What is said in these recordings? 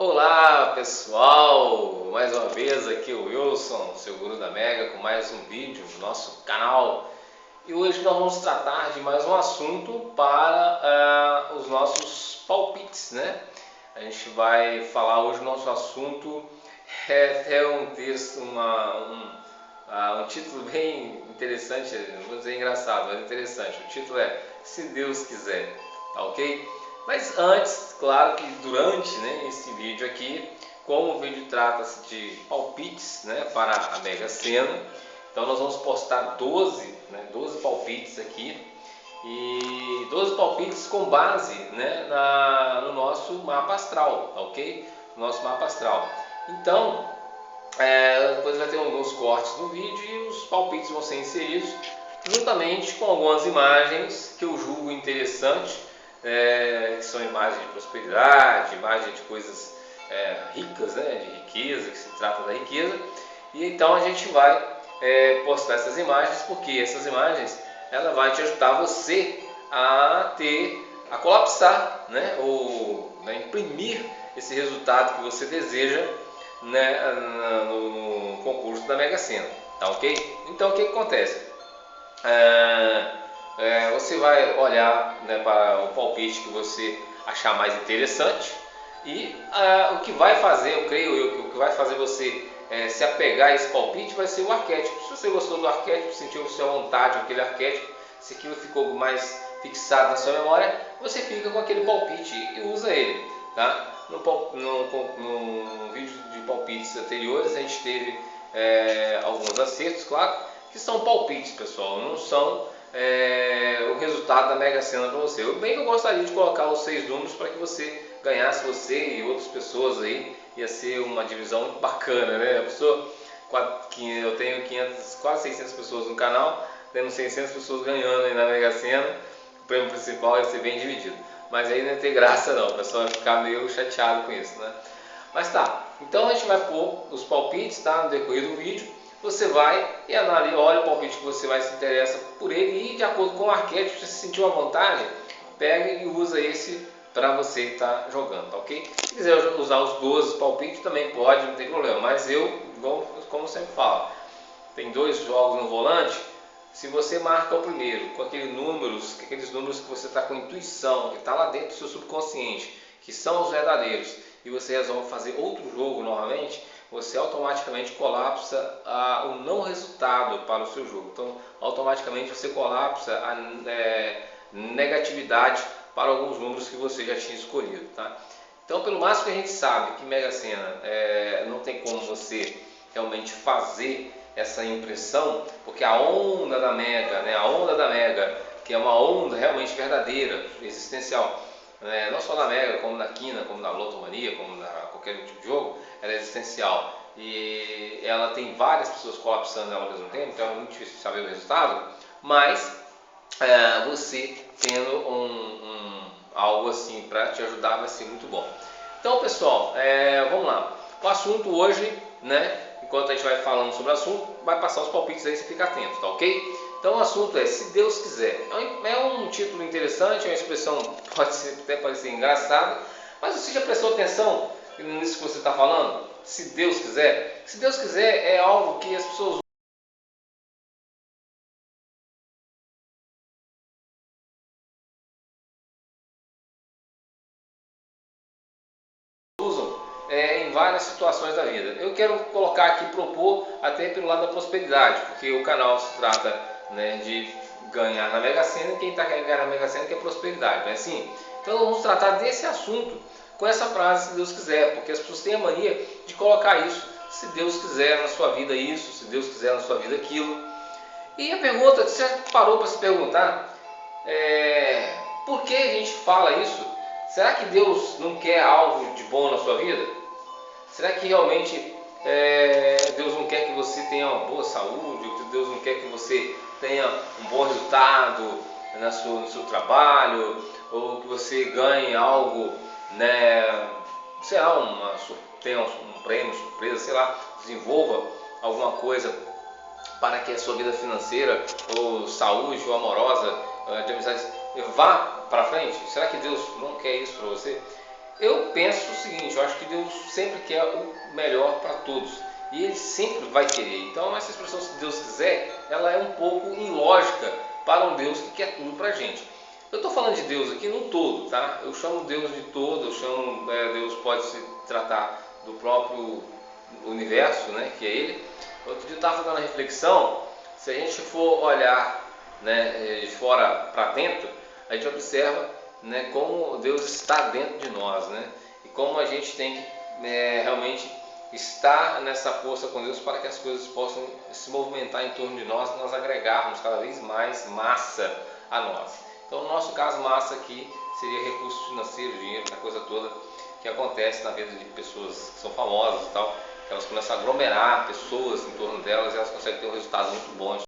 Olá pessoal, mais uma vez aqui o Wilson, seu guru da Mega, com mais um vídeo do nosso canal. E hoje nós vamos tratar de mais um assunto para os nossos palpites, né? A gente vai falar hoje do nosso assunto, é até um texto, um título bem interessante, não vou dizer engraçado, mas interessante. O título é Se Deus Quiser, tá ok? Mas antes, claro que durante, né, esse vídeo aqui, como o vídeo trata-se de palpites, né, para a Mega Sena, então nós vamos postar 12 palpites aqui, e 12 palpites com base, né, no nosso mapa astral, tá ok? Nosso mapa astral. Então, depois vai ter alguns cortes no vídeo e os palpites vão ser inseridos juntamente com algumas imagens que eu julgo interessante, que são imagens de prosperidade, imagens de coisas ricas, né, de riqueza, que se trata da riqueza. E então a gente vai postar essas imagens, porque essas imagens ela vai te ajudar você a colapsar, né, ou imprimir esse resultado que você deseja, né, no concurso da Mega Sena, tá ok? Então o que acontece? Você vai olhar, né, para o palpite que você achar mais interessante e o que vai fazer, eu creio eu, que o que vai fazer você se apegar a esse palpite vai ser o arquétipo. Se você gostou do arquétipo, sentiu sua vontade com aquele arquétipo, se aquilo ficou mais fixado na sua memória, você fica com aquele palpite e usa ele, tá? No vídeo de palpites anteriores a gente teve alguns acertos, claro, que são palpites, pessoal, não são o resultado da Mega Sena para você. Bem que eu gostaria de colocar os 6 números para que você ganhasse, você e outras pessoas aí, ia ser uma divisão muito bacana, né? A pessoa, eu tenho 500, quase 600 pessoas no canal, tendo 600 pessoas ganhando aí na Mega Sena, o prêmio principal ia ser bem dividido. Mas aí não ia ter graça não, o pessoal vai ficar meio chateado com isso, né? Mas tá, então a gente vai pôr os palpites, tá, no decorrer do vídeo. Você vai e analisa, olha o palpite que você mais se interessa por ele e de acordo com o arquétipo, se você sentiu à vontade, pega e usa esse para você estar jogando, tá ok? Se quiser usar os 12 palpites também pode, não tem problema, mas eu, como eu sempre falo, tem 2 jogos no volante. Se você marca o primeiro com aqueles números que você está com intuição, que está lá dentro do seu subconsciente, que são os verdadeiros, e você resolve fazer outro jogo novamente, você automaticamente colapsa o não resultado para o seu jogo. Então, automaticamente você colapsa a negatividade para alguns números que você já tinha escolhido, tá? Então, pelo máximo que a gente sabe que Mega Sena não tem como você realmente fazer essa impressão, porque a onda da Mega, né, a onda da Mega, que é uma onda realmente verdadeira, existencial, não só na Mega, como na Quina, como na Lotomania, como na qualquer tipo de jogo, ela é existencial e ela tem várias pessoas colapsando ela ao mesmo tempo, então é muito difícil saber o resultado, mas você tendo algo assim para te ajudar vai ser muito bom. Então, pessoal, vamos lá. O assunto hoje, né? Enquanto a gente vai falando sobre o assunto, vai passar os palpites aí, você fica atento, tá ok? Então o assunto é Se Deus Quiser. É um título interessante, é uma expressão até pode ser engraçada, mas você já prestou atenção nisso que você está falando? Se Deus quiser. Se Deus quiser é algo que as pessoas usam em várias situações da vida. Eu quero colocar aqui, propor até pelo lado da prosperidade, porque o canal se trata, né, de ganhar na Mega Sena, e quem está querendo ganhar na Mega Sena quer prosperidade, não é assim? Então vamos tratar desse assunto com essa frase, se Deus quiser, porque as pessoas têm a mania de colocar isso, se Deus quiser na sua vida isso, se Deus quiser na sua vida aquilo. E a pergunta, você já parou para se perguntar, por que a gente fala isso? Será que Deus não quer algo de bom na sua vida? Será que realmente Deus não quer que você tenha uma boa saúde? Ou que Deus não quer que você tenha um bom resultado no seu trabalho? Ou que você ganhe algo, né, sei lá, tenha um prêmio, surpresa, sei lá, desenvolva alguma coisa para que a sua vida financeira, ou saúde, ou amorosa, de amizades, vá para frente? Será que Deus não quer isso para você? Eu penso o seguinte, eu acho que Deus sempre quer o melhor para todos. E Ele sempre vai querer. Então essa expressão, se Deus quiser, ela é um pouco ilógica para um Deus que quer tudo para a gente. Eu estou falando de Deus aqui no todo, tá? Eu chamo Deus de todo, eu chamo, Deus pode se tratar do próprio universo, né, que é Ele. Outro dia eu estava fazendo uma reflexão, se a gente for olhar, né, de fora para dentro, a gente observa, né, como Deus está dentro de nós, né, e como a gente tem que realmente estar nessa força com Deus para que as coisas possam se movimentar em torno de nós agregarmos cada vez mais massa a nós. Então, no nosso caso, massa aqui seria recursos financeiros, dinheiro, aquela coisa toda que acontece na vida de pessoas que são famosas e tal. Elas começam a aglomerar pessoas em torno delas e elas conseguem ter um resultado muito bom em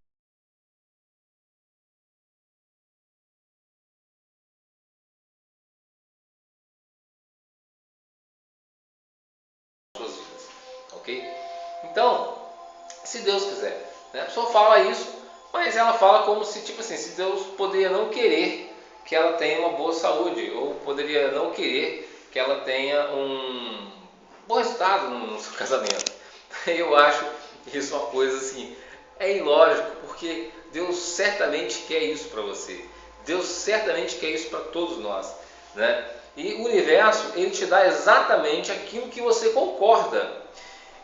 suas vidas, ok? Então, se Deus quiser, né? A pessoa fala isso, mas ela fala como se, tipo assim, se Deus poderia não querer que ela tenha uma boa saúde, ou poderia não querer que ela tenha um bom resultado no seu casamento. Eu acho isso uma coisa assim, é ilógico, porque Deus certamente quer isso para você. Deus certamente quer isso para todos nós, né? E o universo, ele te dá exatamente aquilo que você concorda.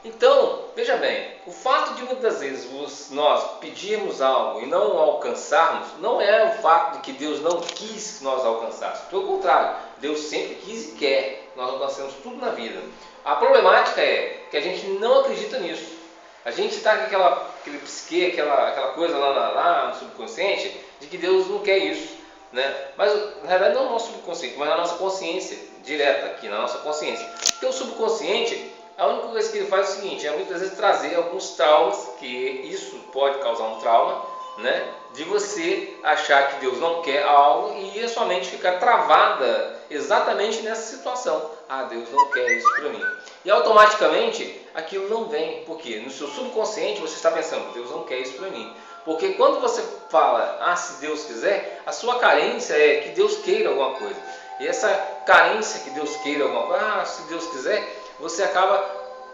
Então, veja bem, o fato de muitas vezes nós pedirmos algo e não alcançarmos, não é o fato de que Deus não quis que nós alcançássemos. Pelo contrário, Deus sempre quis e quer que nós alcancemos tudo na vida. A problemática é que a gente não acredita nisso. A gente está com aquele psique, aquela coisa lá no subconsciente, de que Deus não quer isso, né? Mas na verdade não é o nosso subconsciente, mas na nossa consciência, direta aqui, na nossa consciência. Porque o subconsciente, a única coisa que ele faz é o seguinte, é muitas vezes trazer alguns traumas, que isso pode causar um trauma, né? De você achar que Deus não quer algo e a sua mente ficar travada exatamente nessa situação. Ah, Deus não quer isso para mim. E automaticamente aquilo não vem, porque no seu subconsciente você está pensando, Deus não quer isso para mim. Porque quando você fala, ah, se Deus quiser, a sua carência é que Deus queira alguma coisa. E essa carência que Deus queira alguma coisa, ah, se Deus quiser, você acaba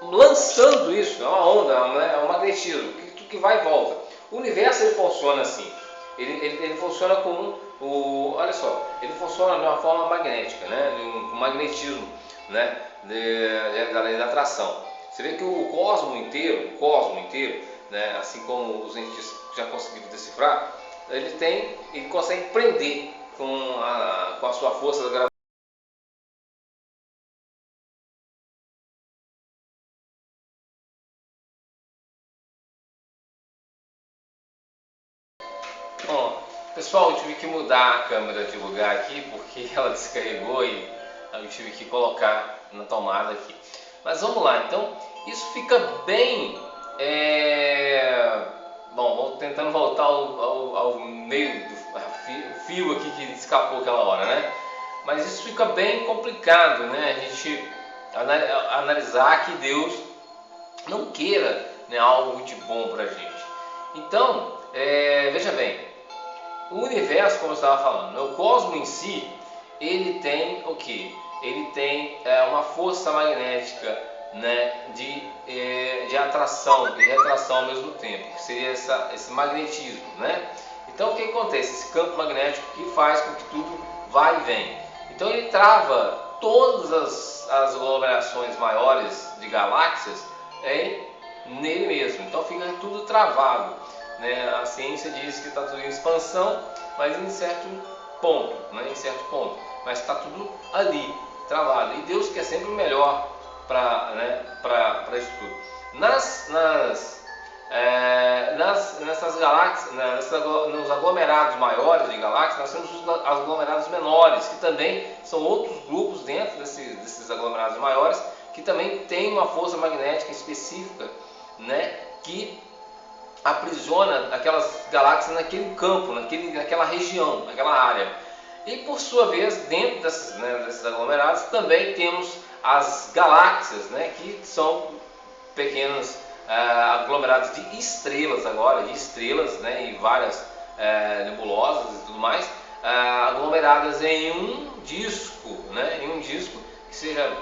lançando isso, é uma onda, é um magnetismo, que vai e volta. O universo ele funciona assim, ele funciona com olha só, ele funciona de uma forma magnética, né, um magnetismo, né, da lei da atração. Você vê que o cosmo inteiro, né, assim como os cientistas já conseguiram decifrar, ele consegue prender com a sua força da gravidade. Bom, pessoal, eu tive que mudar a câmera de lugar aqui porque ela descarregou e eu tive que colocar na tomada aqui. Mas vamos lá, então isso fica bem. Bom, vou tentando voltar ao meio do fio aqui que escapou aquela hora, né? Mas isso fica bem complicado, né? A gente analisar que Deus não queira, né, algo de bom para a gente. Então, veja bem, o universo, como eu estava falando, né, o cosmos em si, ele tem o que? Ele tem uma força magnética, né, de atração e retração ao mesmo tempo, que seria esse magnetismo, né? Então o que acontece? Esse campo magnético que faz com que tudo vá e vem. Então ele trava todas as aglomerações maiores de galáxias nele mesmo. Então fica tudo travado, né? A ciência diz que está tudo em expansão, mas em certo ponto, né? Em certo ponto, mas está tudo ali, travado. E Deus quer sempre o melhor para, né, para isso tudo. Nessas galáxias, nos aglomerados maiores de galáxias, nós temos os aglomerados menores, que também são outros grupos dentro desses aglomerados maiores, que também tem uma força magnética específica, né, que aprisiona aquelas galáxias naquele campo, naquela região, naquela área. E por sua vez, dentro desses aglomerados, também temos as galáxias, né, que são pequenos aglomerados de estrelas agora, né, e várias nebulosas e tudo mais, aglomeradas em um disco, né, que que seja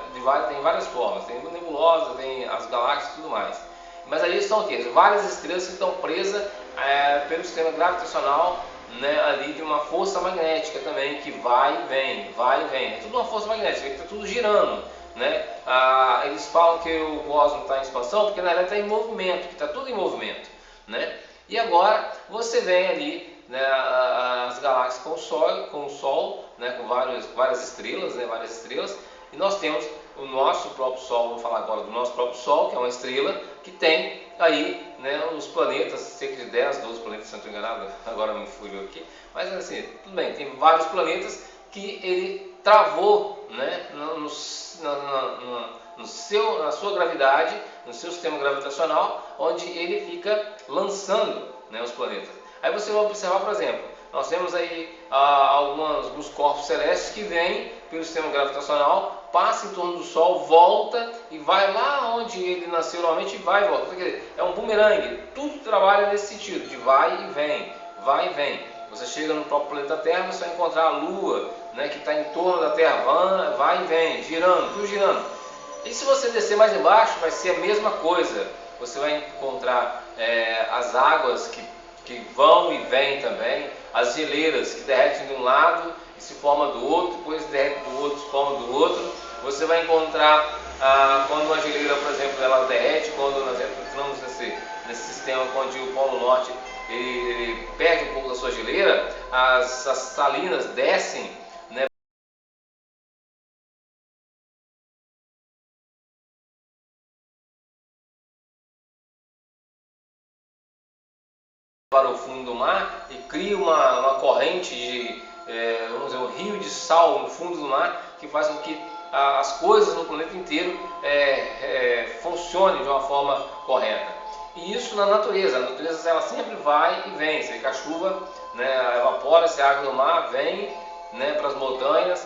tem várias formas, tem nebulosa, tem as galáxias e tudo mais. Mas aí são o quê? Várias estrelas que estão presas pelo sistema gravitacional, né, ali de uma força magnética também, que vai e vem, vai e vem. É tudo uma força magnética, está tudo girando. Né? Eles falam que o cosmos está em expansão porque na verdade está em movimento, que está tudo em movimento. Né? E agora você vem ali, né, as galáxias com o Sol, né, com várias estrelas, né, e nós temos o nosso próprio Sol. Vamos falar agora do nosso próprio Sol, que é uma estrela que tem aí, né, os planetas, cerca de 10, 12 planetas, se não estou enganado, agora me fugiu aqui, mas assim, tudo bem, tem vários planetas que ele travou, né, na sua gravidade, no seu sistema gravitacional, onde ele fica lançando, né, os planetas. Aí você vai observar, por exemplo, nós temos aí alguns corpos celestes que vêm pelo sistema gravitacional, passa em torno do Sol, volta e vai lá onde ele nasceu normalmente e vai e volta. Quer dizer, é um bumerangue, tudo trabalha nesse sentido, de vai e vem, vai e vem. Você chega no próprio planeta Terra, você vai encontrar a Lua, né, que está em torno da Terra, vai e vem, girando, tudo girando. E se você descer mais embaixo, vai ser a mesma coisa. Você vai encontrar as águas que vão e vêm também, as geleiras que derretem de um lado e se formam do outro, depois derretem do outro, se formam do outro. Você vai encontrar quando uma geleira, por exemplo, ela derrete, quando nós entramos nesse sistema onde o Polo Norte ele perde um pouco da sua geleira, as salinas descem, né, para o fundo do mar e cria uma corrente vamos dizer, um rio de sal no fundo do mar, que faz com que as coisas no planeta inteiro funcionem de uma forma correta. E isso na natureza, a natureza ela sempre vai e vem. Você vê que a chuva, né, evapora-se a água do mar, vem, né, para as montanhas,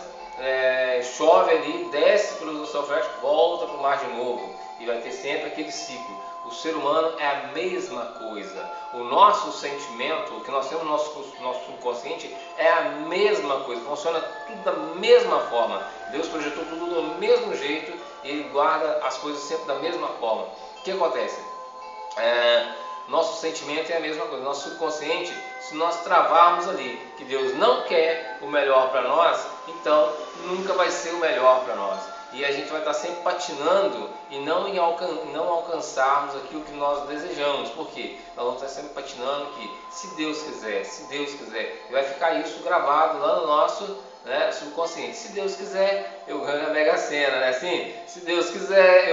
chove ali, desce pelo céu fértil, volta para o mar de novo, e vai ter sempre aquele ciclo. O ser humano é a mesma coisa. O nosso sentimento, o que nós temos no nosso subconsciente, é a mesma coisa. Funciona tudo da mesma forma. Deus projetou tudo do mesmo jeito e Ele guarda as coisas sempre da mesma forma. O que acontece? Nosso sentimento é a mesma coisa. Nosso subconsciente, se nós travarmos ali que Deus não quer o melhor para nós, então nunca vai ser o melhor para nós. E a gente vai estar sempre patinando e não alcançarmos aquilo que nós desejamos. Por quê? Nós vamos estar sempre patinando que se Deus quiser, vai ficar isso gravado lá no nosso, né, subconsciente. Se Deus quiser, eu ganho a Mega Sena, né? Assim, se Deus quiser,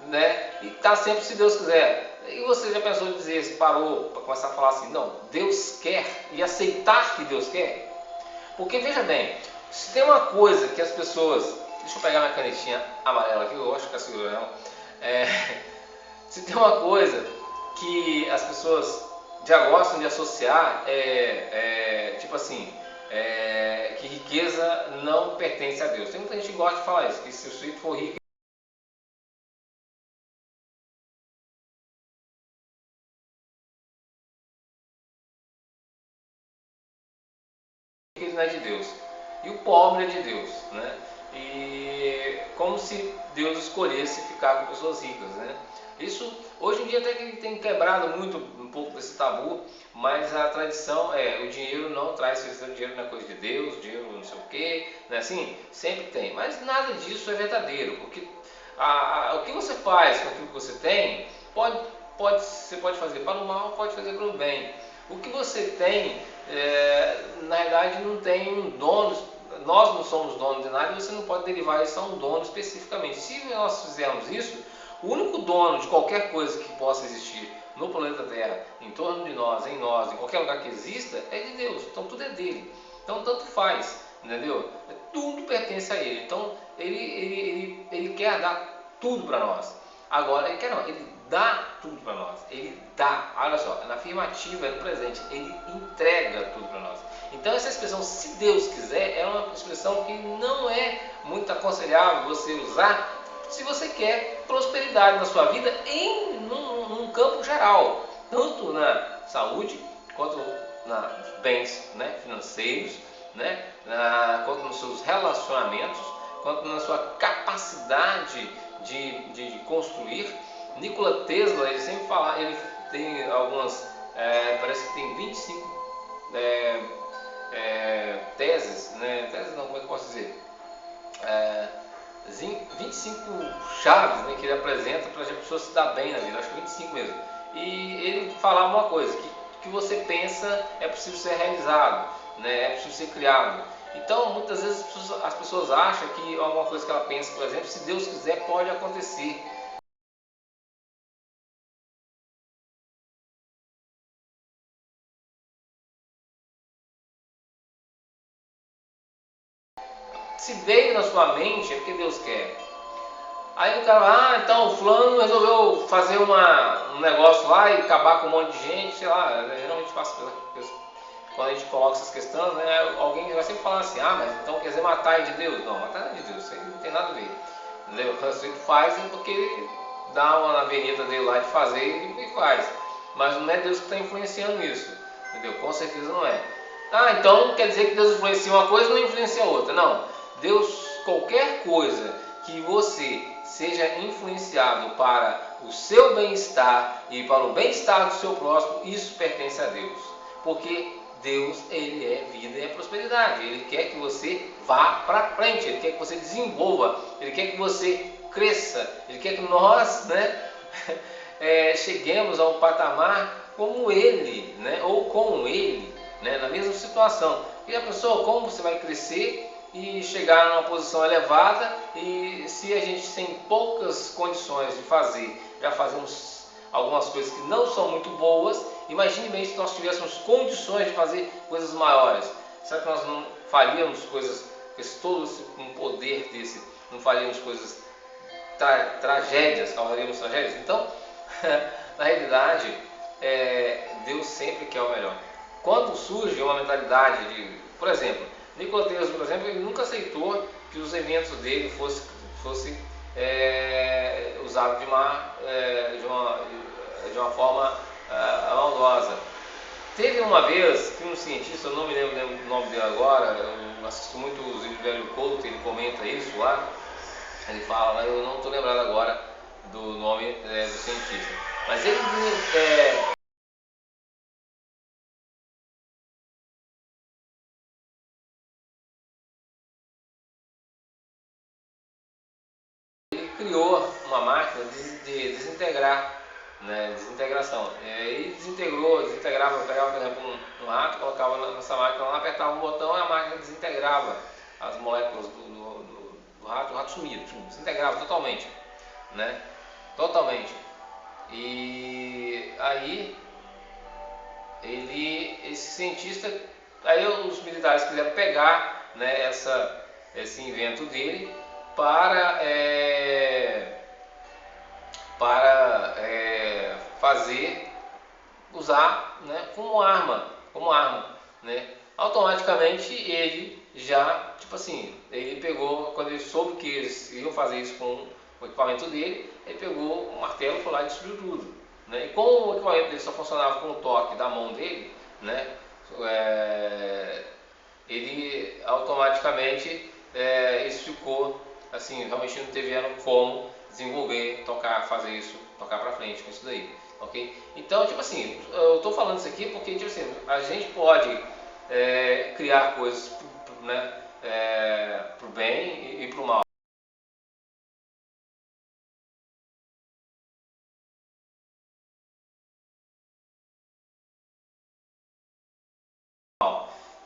né? E tá sempre se Deus quiser. E você já pensou em dizer, se parou para começar a falar assim, não, Deus quer, e aceitar que Deus quer? Porque veja bem, se tem uma coisa que as pessoas, deixa eu pegar minha canetinha amarela aqui, eu acho que é segura ela. Se tem uma coisa que as pessoas já gostam de associar, tipo assim, que riqueza não pertence a Deus. Tem muita gente que gosta de falar isso, que se o sujeito for rico, ele não é de Deus e o pobre é de Deus, né? E como se Deus escolhesse ficar com pessoas ricas, né? Isso hoje em dia até que tem quebrado muito um pouco desse tabu, mas a tradição o dinheiro não traz felicidade, o dinheiro não é coisa de Deus, dinheiro não sei o que, né? Assim, sempre tem, mas nada disso é verdadeiro, porque o que você faz com aquilo que você tem, você pode fazer para o mal, pode fazer para o bem. O que você tem, na verdade, não tem um dono. Nós não somos donos de nada e você não pode derivar isso a um dono especificamente. Se nós fizermos isso, o único dono de qualquer coisa que possa existir no planeta Terra, em torno de nós, em qualquer lugar que exista, é de Deus. Então tudo é dele. Então tanto faz, entendeu? Tudo pertence a ele. Então ele quer dar tudo para nós. Agora, ele quer não, ele dá tudo para nós. Ele dá, olha só, na afirmativa, é no presente, ele entrega tudo para nós. Então essa expressão, se Deus quiser, é uma expressão que não é muito aconselhável você usar se você quer prosperidade na sua vida num campo geral, tanto na saúde quanto nos bens, né, financeiros, né, quanto nos seus relacionamentos, quanto na sua capacidade de construir. Nikola Tesla, ele sempre fala, ele tem algumas, parece que tem 25 teses, né? Teses não, como é que eu posso dizer? 25 chaves, né, que ele apresenta para as pessoas se dar bem na vida, acho que 25 mesmo. E ele falava uma coisa, que você pensa é possível ser realizado, né, é possível ser criado. Então, muitas vezes as pessoas acham que alguma coisa que ela pensa, por exemplo, se Deus quiser, pode acontecer. Se veio na sua mente, é porque Deus quer. Aí o cara, então o fulano resolveu fazer um negócio lá e acabar com um monte de gente, sei lá, geralmente passa quando a gente coloca essas questões, né, alguém vai sempre falar assim, mas então quer dizer matar é de Deus? Não, matar é de Deus, isso aí não tem nada a ver. Entendeu? Se ele faz é porque ele dá uma avenida dele lá de fazer e faz. Mas não é Deus que está influenciando isso, entendeu? Com certeza não é. Então quer dizer que Deus influencia uma coisa e não influencia outra. Não, Deus, qualquer coisa que você seja influenciado para o seu bem-estar e para o bem-estar do seu próximo, isso pertence a Deus. Porque Deus, ele é vida e é prosperidade. Ele quer que você vá para frente, ele quer que você desenvolva, ele quer que você cresça, ele quer que nós, né, cheguemos a um patamar como ele, né, ou com ele, né, na mesma situação. E a pessoa, como você vai crescer e chegar numa posição elevada, e se a gente tem poucas condições de fazer, já fazemos algumas coisas que não são muito boas, imagine bem se nós tivéssemos condições de fazer coisas maiores. Será que nós não faríamos coisas, todos com poder desse, não faríamos coisas, tragédias, causaríamos tragédias? Então, na realidade, Deus sempre quer o melhor. Quando surge uma mentalidade de, por exemplo, Nikola Tesla, por exemplo, ele nunca aceitou que os eventos dele fossem usados de uma forma maldosa. Teve uma vez que um cientista, eu não me lembro o nome dele agora, eu assisto muito os vídeos do Velho Couto, ele comenta isso lá, ele fala, eu não estou lembrado agora do nome do cientista, mas ele criou uma máquina de desintegrar, né, desintegração. E desintegrava, pegava, por exemplo, um rato, colocava nessa máquina lá, apertava um botão e a máquina desintegrava as moléculas do rato, o rato sumia, desintegrava totalmente, né? Totalmente. E aí esse cientista, aí os militares quiseram pegar, né, esse invento dele para fazer, usar, né, como arma, né? Automaticamente ele já, tipo assim, ele pegou, quando ele soube que eles iam fazer isso com o equipamento dele, ele pegou o martelo, foi lá e destruiu tudo, né? E como o equipamento dele só funcionava com o toque da mão dele, né, ele automaticamente, isso ficou assim, realmente não tiveram como desenvolver, fazer isso, tocar para frente com isso daí, ok? Então, tipo assim, eu estou falando isso aqui porque, tipo assim, a gente pode criar coisas, né, para o bem e para o mal.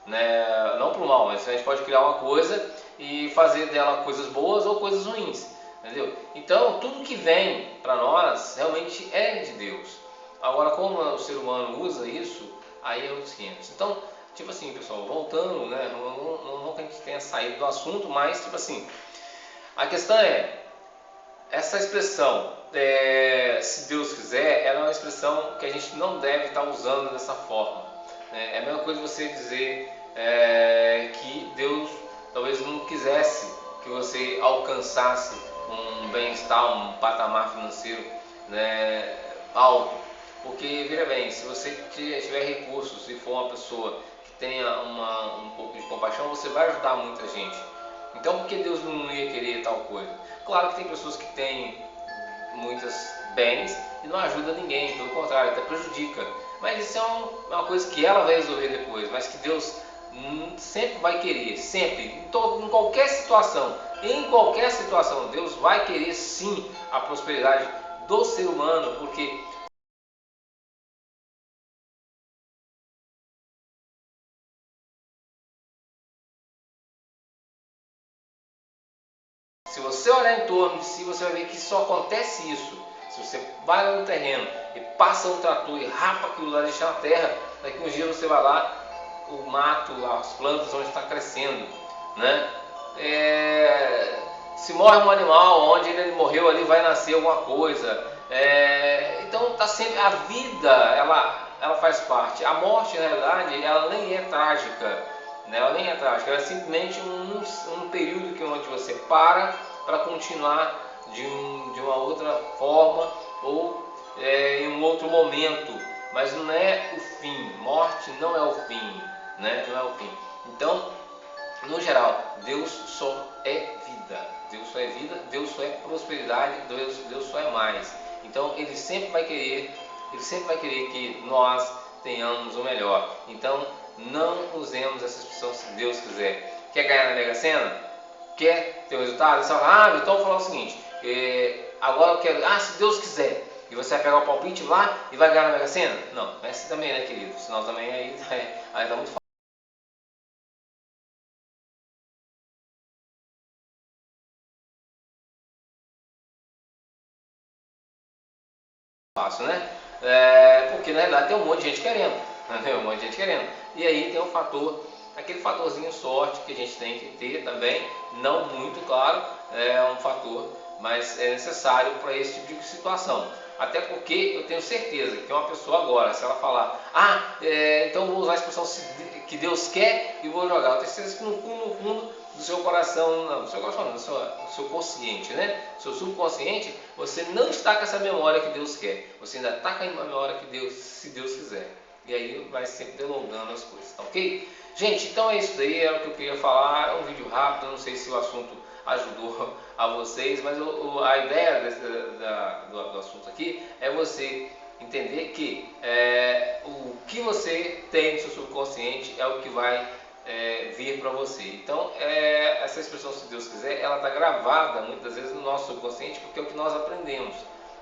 Né, não para o mal, mas a gente pode criar uma coisa e fazer dela coisas boas ou coisas ruins, entendeu? Então, tudo que vem para nós realmente é de Deus. Agora, como o ser humano usa isso, aí é outros 500. Então, tipo assim, pessoal, voltando, né, não que a gente tenha saído do assunto, mas, tipo assim, a questão essa expressão, se Deus quiser, ela é uma expressão que a gente não deve estar usando dessa forma. É a mesma coisa você dizer que Deus talvez não quisesse que você alcançasse um bem-estar, um patamar financeiro, né, alto. Porque, veja bem, se você tiver recursos e for uma pessoa que tenha um pouco de compaixão, você vai ajudar muita gente. Então por que Deus não ia querer tal coisa? Claro que tem pessoas que têm muitos bens e não ajuda ninguém, pelo contrário, até prejudica. Mas isso é uma coisa que ela vai resolver depois, mas que Deus sempre vai querer, sempre, em qualquer situação, Deus vai querer sim a prosperidade do ser humano, porque se você olhar em torno de si, você vai ver que só acontece isso. Se você vai lá no terreno e passa um trator e rapa aquilo lá, deixa na terra, daqui uns dias você vai lá, o mato, as plantas onde está crescendo, né? Se morre um animal, onde ele morreu ali vai nascer alguma coisa. Então tá sempre a vida, ela faz parte. A morte, na realidade, ela nem é trágica, né? Ela nem é trágica, ela é simplesmente um período onde você para continuar de uma outra forma ou em um outro momento, mas não é o fim. Morte não é o fim, né? Não é o fim. Então, no geral, Deus só é vida. Deus só é vida, Deus só é prosperidade, Deus só é mais. Então ele sempre vai querer que nós tenhamos o melhor. Então não usemos essa expressão se Deus quiser. Quer ganhar na Mega Sena? Quer ter o resultado? Você fala, então vou falar o seguinte, agora eu quero, se Deus quiser. E você vai pegar o palpite lá e vai ganhar na Mega Sena? Não, é assim também, né, querido? Senão também aí tá muito fácil, né? Porque na realidade tem um monte de gente querendo, né? Um monte de gente querendo. E aí tem aquele fatorzinho sorte que a gente tem que ter também, não muito claro, é um fator, mas é necessário para esse tipo de situação. Até porque eu tenho certeza que uma pessoa agora, se ela falar, então vou usar a expressão que Deus quer e vou jogar, eu tenho certeza que no fundo do seu coração, não, do seu coração não, do seu consciente, né? Do seu subconsciente, você não está com essa memória que Deus quer, você ainda está com a memória que Deus, se Deus quiser. E aí vai sempre delongando as coisas, tá ok? Gente, então é isso daí, era o que eu queria falar, é um vídeo rápido, eu não sei se o assunto ajudou a vocês, mas a ideia do assunto aqui é você entender que o que você tem no seu subconsciente é o que vai vir para você. Então, essa expressão, se Deus quiser, ela está gravada muitas vezes no nosso subconsciente, porque é o que nós aprendemos,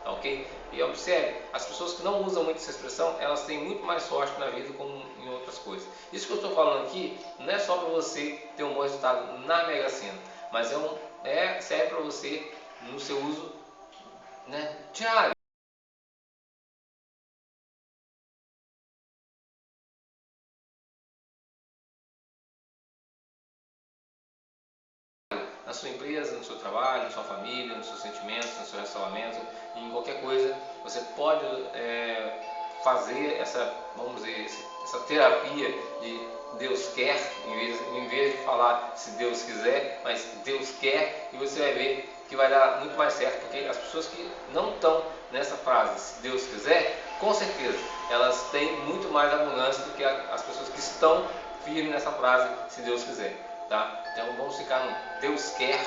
tá ok? E observe, as pessoas que não usam muito essa expressão, elas têm muito mais sorte na vida como em outras coisas. Isso que eu estou falando aqui não é só para você ter um bom resultado na Mega Sena, mas serve para você no seu uso, né, diário. Na sua empresa, no seu trabalho, na sua família, nos seus sentimentos, no seu relacionamento, em qualquer coisa, você pode fazer vamos dizer, essa terapia de Deus quer, em vez de falar se Deus quiser, mas Deus quer, e você vai ver que vai dar muito mais certo, porque as pessoas que não estão nessa frase, se Deus quiser, com certeza, elas têm muito mais abundância do que as pessoas que estão firmes nessa frase, se Deus quiser. Tá? Então vamos ficar no Deus quer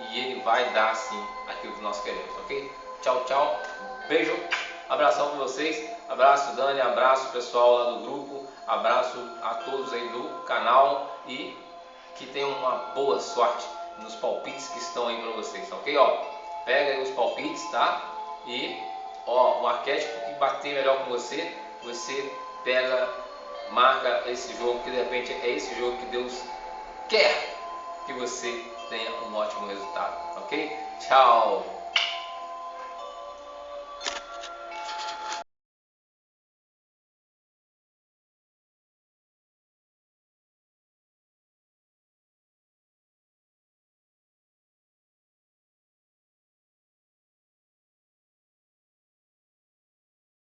e Ele vai dar sim aquilo que nós queremos, ok? Tchau, tchau, beijo, abração para vocês, abraço Dani, abraço pessoal lá do grupo, abraço a todos aí do canal e que tenham uma boa sorte nos palpites que estão aí para vocês, ok? Pega aí os palpites, tá? E o arquétipo que bater melhor com você, você marca esse jogo, que de repente é esse jogo que Deus quer que você tenha um ótimo resultado, ok? Tchau!